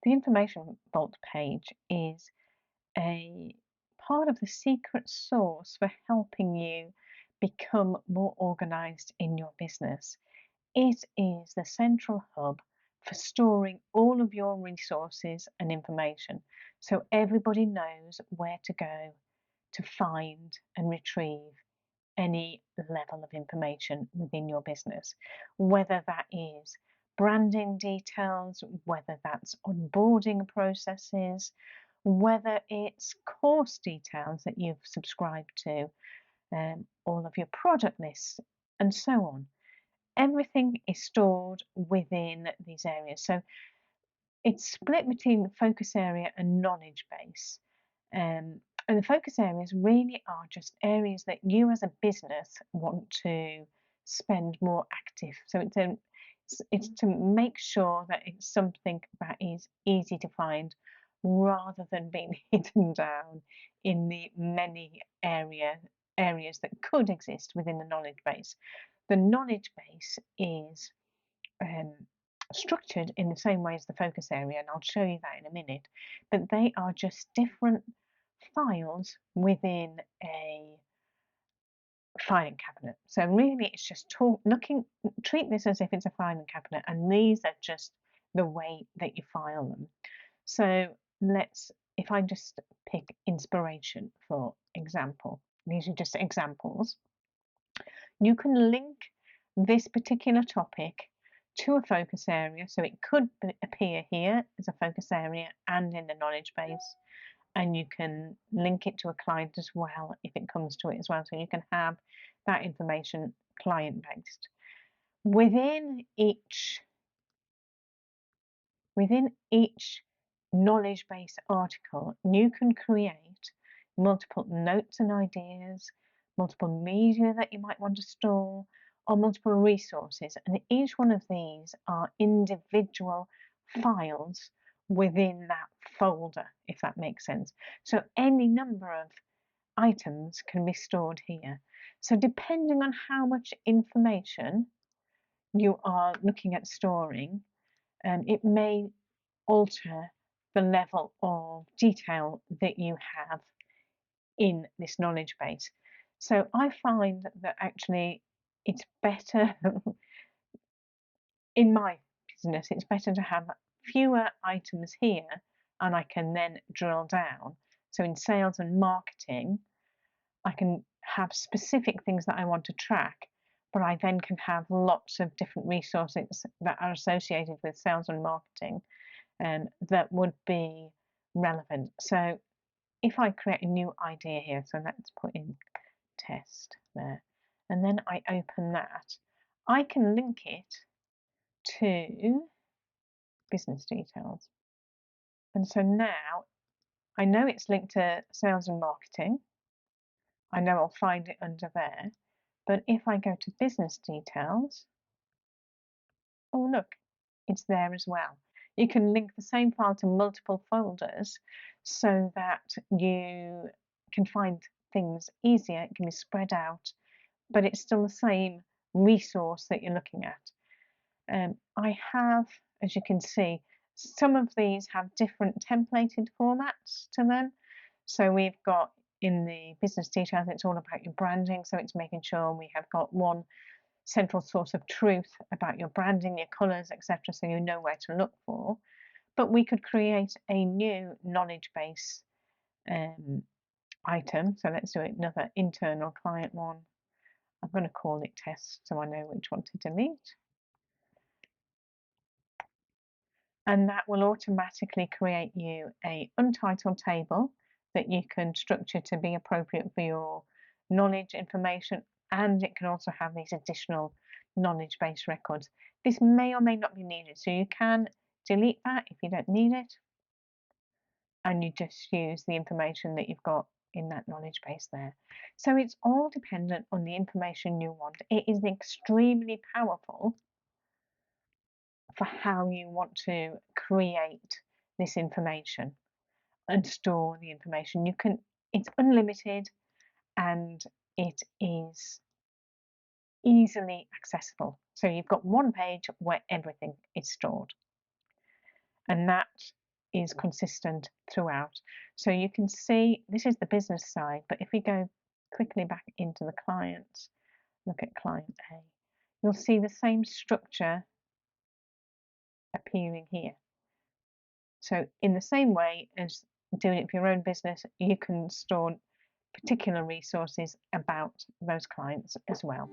The Information Vault page is a part of the secret sauce for helping you become more organized in your business. It is the central hub for storing all of your resources and information so everybody knows where to go to find and retrieve any level of information within your business, whether that is branding details, whether that's onboarding processes, whether it's course details that you've subscribed to, all of your product lists, and so on. Everything is stored within these areas. So it's split between focus area and knowledge base. And the focus areas really are just areas that you as a business want to spend more active. So it's to make sure that it's something that is easy to find rather than being hidden down in the many areas that could exist within the knowledge base. The knowledge base is um, structured in the same way as the focus area, and I'll show you that in a minute, but they are just different files within a filing cabinet. So really it's just treat this as if it's a filing cabinet, and these are just the way that you file them. So if I just pick inspiration for example, these are just examples. You can link this particular topic to a focus area, so it could appear here as a focus area and in the knowledge base, and you can link it to a client as well if it comes to it as well, so you can have that information client based. Within each knowledge base article, you can create multiple notes and ideas, multiple media that you might want to store, or multiple resources, and each one of these are individual files within that folder, if that makes sense. So any number of items can be stored here. So depending on how much information you are looking at storing, it may alter the level of detail that you have in this knowledge base. So I find that actually it's better in my business, it's better to have fewer items here, and I can then drill down. So in sales and marketing, I can have specific things that I want to track, but I then can have lots of different resources that are associated with sales and marketing that would be relevant. So if I create a new idea here, so let's put in test there, and then I open that, I can link it to business details. And so now I know it's linked to sales and marketing. I know I'll find it under there. But if I go to business details, oh look, it's there as well. You can link the same file to multiple folders so that you can find things easier. It can be spread out, but it's still the same resource that you're looking at. I have, as you can see, some of these have different templated formats to them. So we've got in the business details, it's all about your branding. So it's making sure we have got one central source of truth about your branding, your colours, etc. So you know where to look for. But we could create a new knowledge base item. So let's do another internal client one. I'm going to call it test so I know which one to delete. And that will automatically create you a untitled table that you can structure to be appropriate for your knowledge information, and it can also have these additional knowledge base records. This may or may not be needed, so you can delete that if you don't need it, and you just use the information that you've got in that knowledge base there. So it's all dependent on the information you want. It is extremely powerful for how you want to create this information and store the information. It's unlimited and it is easily accessible. So you've got one page where everything is stored. And that is consistent throughout. So you can see this is the business side, but if we go quickly back into the clients, look at client A, you'll see the same structure appearing here. So in the same way as doing it for your own business, you can store particular resources about those clients as well.